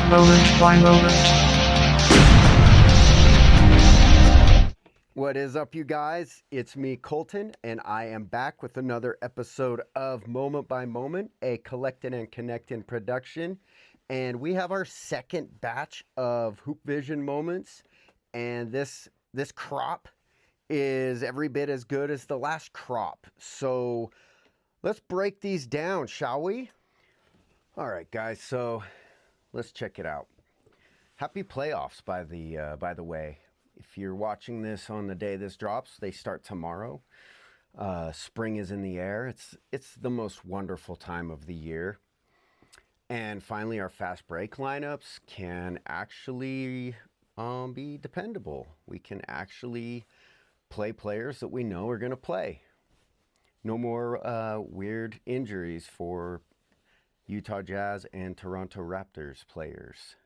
Moment by moment. What is up, you guys? It's me, Coultin, and I am back with another episode of Moment by Moment, a Collectin and Connectin production. And we have our second batch of HoopVision moments, and this crop is every bit as good as the last crop. So let's break these down, shall we? All right, guys, so let's check it out. Happy playoffs, by the way. If you're watching this on the day this drops, they start tomorrow. Spring is in the air. It's the most wonderful time of the year. And finally, our fast break lineups can actually be dependable. We can actually play players that we know are going to play. No more weird injuries for Utah Jazz and Toronto Raptors players.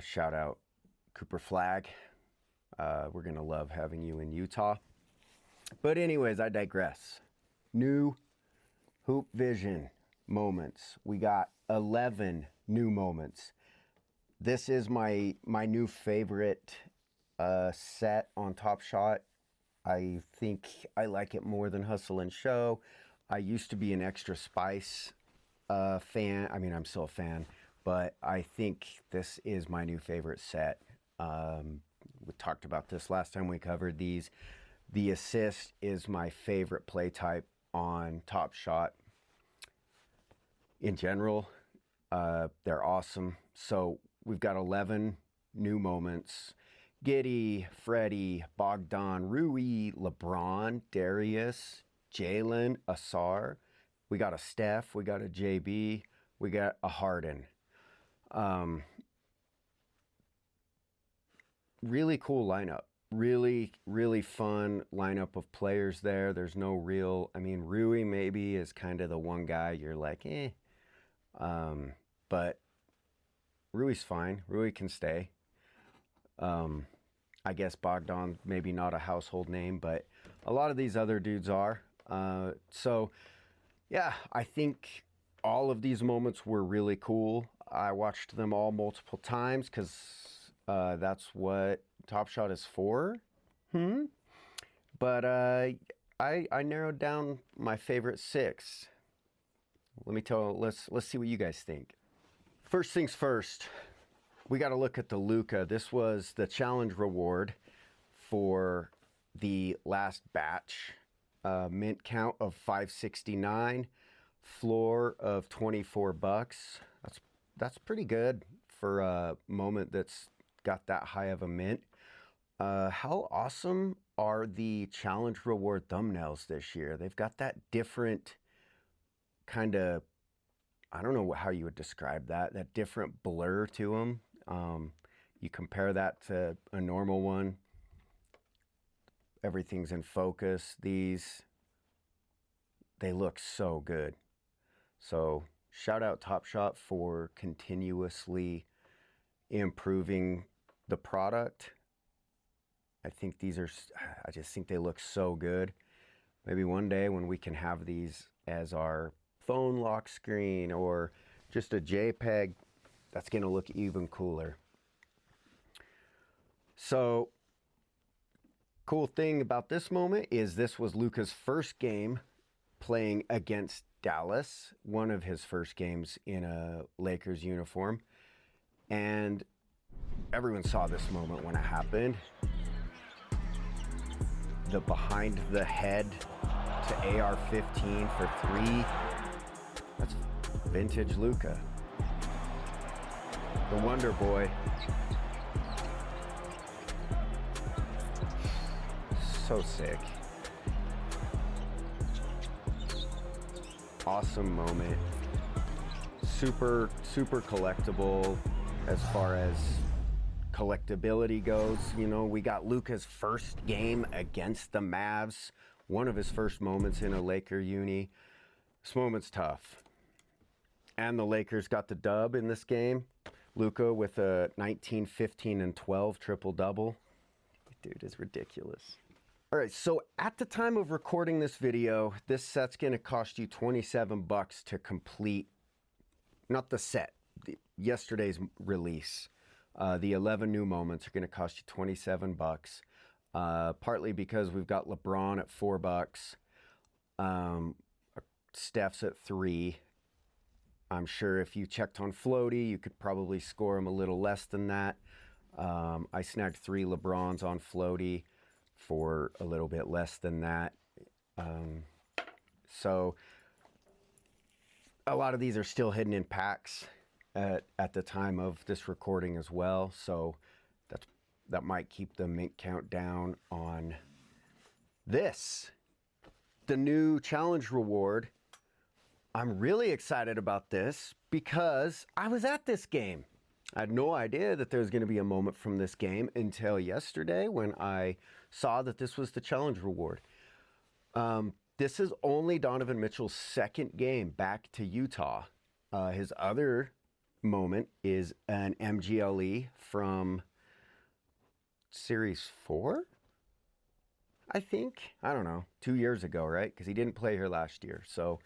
Shout out Cooper Flag. We're going to love having you in Utah. But anyways, I digress. New HoopVision moments. We got 11 new moments. This is my new favorite set on TopShot. I think I like it more than Hustle and Show. I used to be an Extra Spice fan. I mean, I'm still a fan, but I think this is my new favorite set. We talked about this last time we covered these. The assist is my favorite play type on TopShot. In general, they're awesome. So we've got 11 new moments. Giddey, Freddie, Bogdan, Rui, LeBron, Darius, Jalen, Asar. We got a Steph, we got a JB, we got a Harden. Really cool lineup. Really, really fun lineup of players there. There's no real, I mean, Rui maybe is kind of the one guy you're like, eh. But Rui's fine. Rui can stay. I guess Bogdan, maybe not a household name, but a lot of these other dudes are. So, yeah, I think all of these moments were really cool. I watched them all multiple times because that's what TopShot is for. But I narrowed down my favorite 6. Let's see what you guys think. First things first, we got to look at the Luka. This was the challenge reward for the last batch. Mint count of 569, floor of $24. That's pretty good for a moment that's got that high of a mint. How awesome are the challenge reward thumbnails this year? They've got that different kind of, I don't know how you would describe that different blur to them. You compare that to a normal one. Everything's in focus. They look so good. So shout out TopShot for continuously improving the product. I just think they look so good. Maybe one day when we can have these as our phone lock screen or just a JPEG, that's going to look even cooler. So, cool thing about this moment is this was Luka's first game playing against Dallas, one of his first games in a Lakers uniform. And everyone saw this moment when it happened. The behind the head to AR-15 for 3. That's vintage Luka. The Wonder Boy. So sick. Awesome moment. Super collectible as far as collectability goes. You know, we got Luka's first game against the Mavs. One of his first moments in a Laker uni. This moment's tough. And the Lakers got the dub in this game. Luka with a 19, 15, and 12 triple-double. Dude is ridiculous. All right, so at the time of recording this video, this set's gonna cost you $27 to complete, not the set, yesterday's release. The 11 new moments are going to cost you $27. Partly because we've got LeBron at $4. Steph's at $3. I'm sure if you checked on Floaty, you could probably score him a little less than that. I snagged 3 LeBrons on Floaty for a little bit less than that. So a lot of these are still hidden in packs at the time of this recording as well. So that might keep the mint count down on this. The new challenge reward. I'm really excited about this because I was at this game. I had no idea that there was going to be a moment from this game until yesterday when I saw that this was the challenge reward. This is only Donovan Mitchell's second game back to Utah. His other moment is an MGLE from Series 4, I think. I don't know, 2 years ago, right? Because he didn't play here last year. So,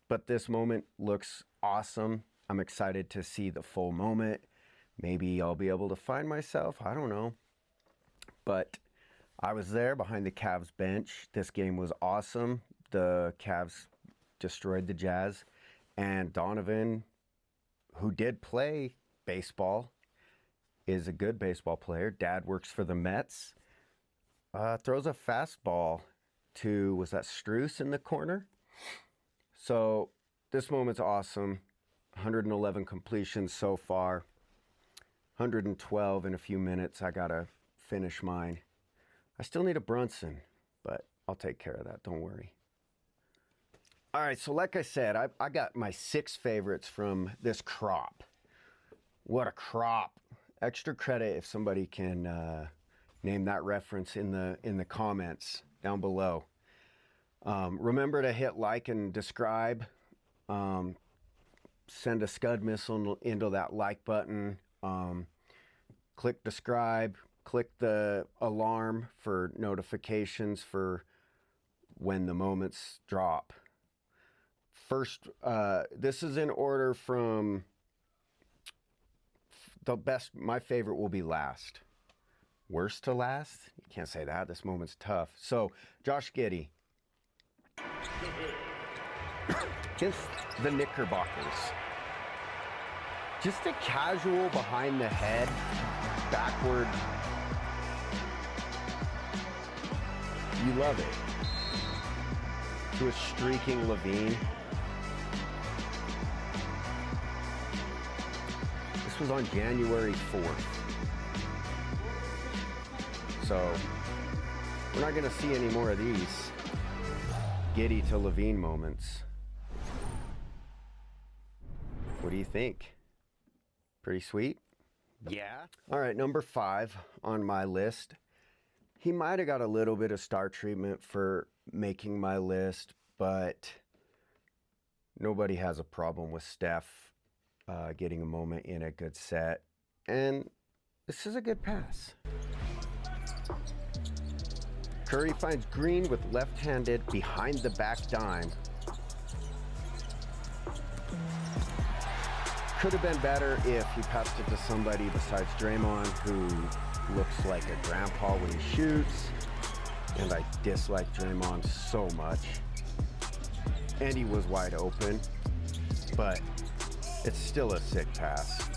but this moment looks awesome. I'm excited to see the full moment. Maybe I'll be able to find myself. I don't know. But I was there behind the Cavs bench. This game was awesome. The Cavs destroyed the Jazz. And Donovan, who did play baseball, is a good baseball player. Dad works for the Mets. Throws a fastball to, was that Strus in the corner? So this moment's awesome. 111 completions so far. 112 in a few minutes. I gotta finish mine. I still need a Brunson, but I'll take care of that. Don't worry. All right, so like I said, I got my 6 favorites from this crop. What a crop. Extra credit if somebody can name that reference in the comments down below. Remember to hit like and describe. Send a Scud missile into that like button. Click describe. Click the alarm for notifications for when the moments drop. First, this is in order from the best. My favorite will be last. Worst to last? You can't say that. This moment's tough. So, Josh Giddey against the Knickerbockers. Just a casual behind the head, backward. You love it. To a streaking Levine. This was on January 4th. So we're not going to see any more of these Giddey to Levine moments. What do you think? Pretty sweet? Yeah. All right, number 5 on my list. He might have got a little bit of star treatment for making my list, but nobody has a problem with Steph getting a moment in a good set. And this is a good pass. Curry finds Green with left-handed behind the back dime. Could have been better if he passed it to somebody besides Draymond, who looks like a grandpa when he shoots. And I dislike Draymond so much. And he was wide open, but it's still a sick pass.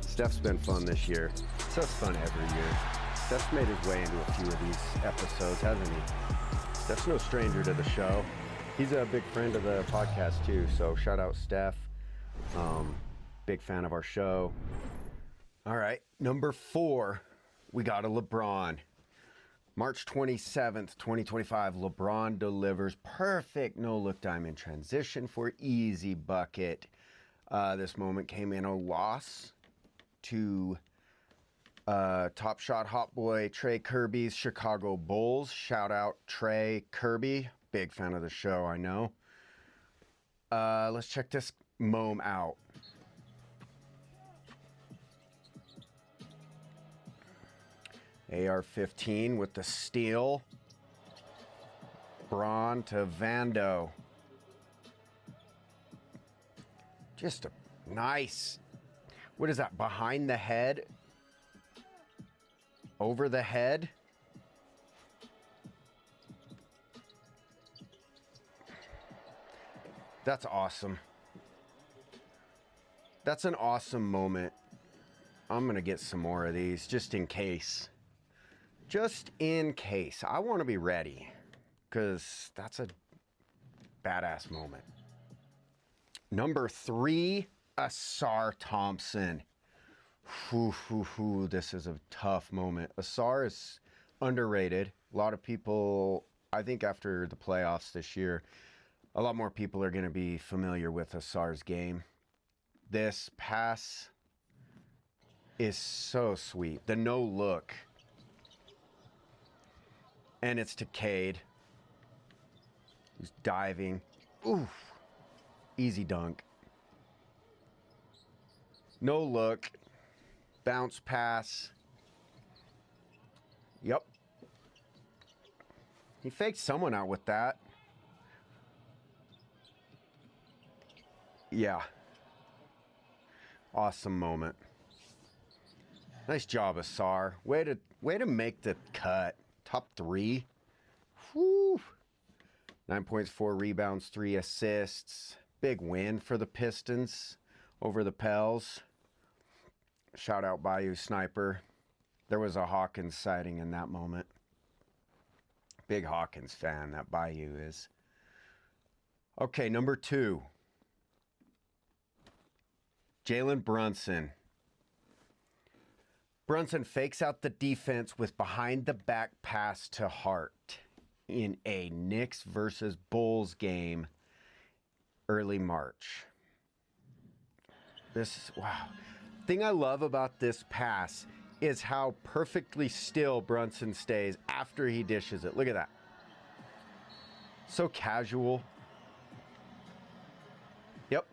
Steph's been fun this year. Steph's fun every year. Steph's made his way into a few of these episodes, hasn't he? Steph's no stranger to the show. He's a big friend of the podcast too, so shout out Steph. Big fan of our show. All right, number 4, we got a LeBron. March 27th, 2025, LeBron delivers perfect no-look diamond transition for easy bucket. This moment came in a loss to Top Shot Hot Boy Trey Kirby's Chicago Bulls. Shout out Trey Kirby. Big fan of the show, I know. Let's check this mome out. AR-15 with the steal. Braun to Vando. Just a nice, what is that, behind the head, over the head. That's awesome. That's an awesome moment. I'm going to get some more of these just in case. Just in case. I want to be ready because that's a badass moment. Number 3, Ausar Thompson. This is a tough moment. Ausar is underrated. A lot of people, I think after the playoffs this year, a lot more people are going to be familiar with Ausar's game. This pass is so sweet. The no look. And it's to Cade. He's diving. Oof. Easy dunk. No look. Bounce pass. Yep. He faked someone out with that. Yeah. Awesome moment. Nice job, Ausar. Way to make the cut. Top 3. Whew. 9 points, 4 rebounds, 3 assists. Big win for the Pistons over the Pels. Shout out Bayou Sniper. There was a Hawkins sighting in that moment. Big Hawkins fan, that Bayou is. Okay, number 2. Jalen Brunson. Brunson fakes out the defense with behind-the-back pass to Hart in a Knicks versus Bulls game early March. Wow. Thing I love about this pass is how perfectly still Brunson stays after he dishes it. Look at that. So casual. Yep.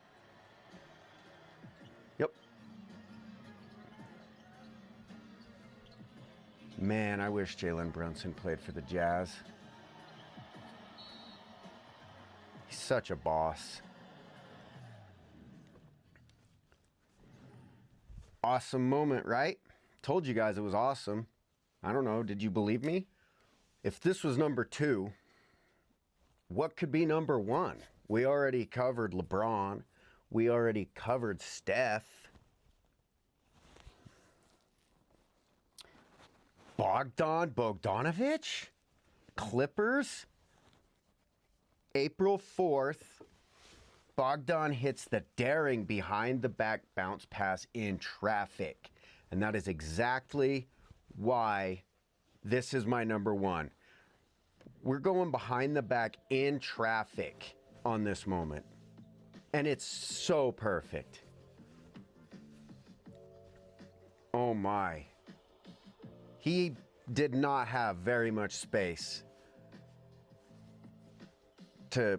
Yep. Man, I wish Jalen Brunson played for the Jazz. He's such a boss. Awesome moment, right? Told you guys it was awesome. I don't know, did you believe me? If this was number 2, what could be number 1? We already covered LeBron. We already covered Steph. Bogdanovich? Clippers? April 4th. Bogdan hits the daring behind-the-back bounce pass in traffic. And that is exactly why this is my number 1. We're going behind the back in traffic on this moment. And it's so perfect. Oh my. He did not have very much space to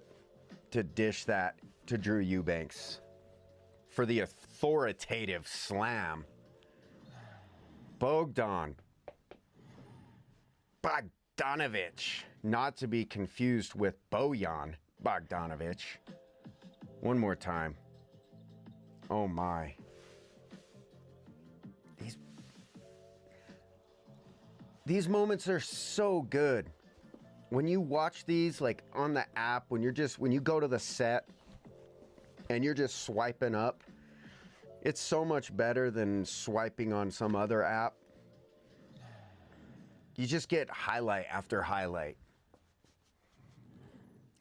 dish that to Drew Eubanks for the authoritative slam. Bogdanovich, not to be confused with Bojan Bogdanovich. One more time. Oh my. These moments are so good. When you watch these like on the app, when you go to the set and you're just swiping up, it's so much better than swiping on some other app. You just get highlight after highlight.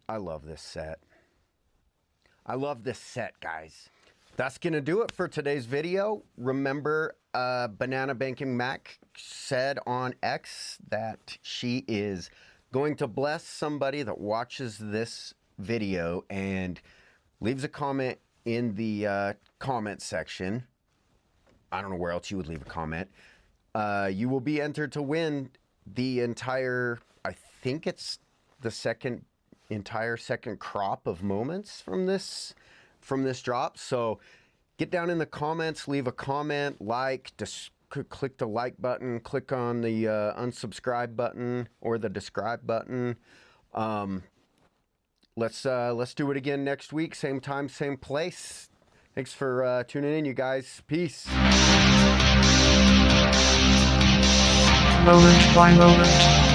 I love this set. I love this set, guys. That's going to do it for today's video. Remember, Banana Banking Mac said on X that she is going to bless somebody that watches this video and leaves a comment in the comment section. I don't know where else you would leave a comment. You will be entered to win the entire, I think it's the entire second crop of moments from this drop. So get down in the comments, leave a comment, click the like button, click on the unsubscribe button or the describe button. Let's do it again next week, same time, same place. Thanks for tuning in, you guys. Peace. Moment by moment.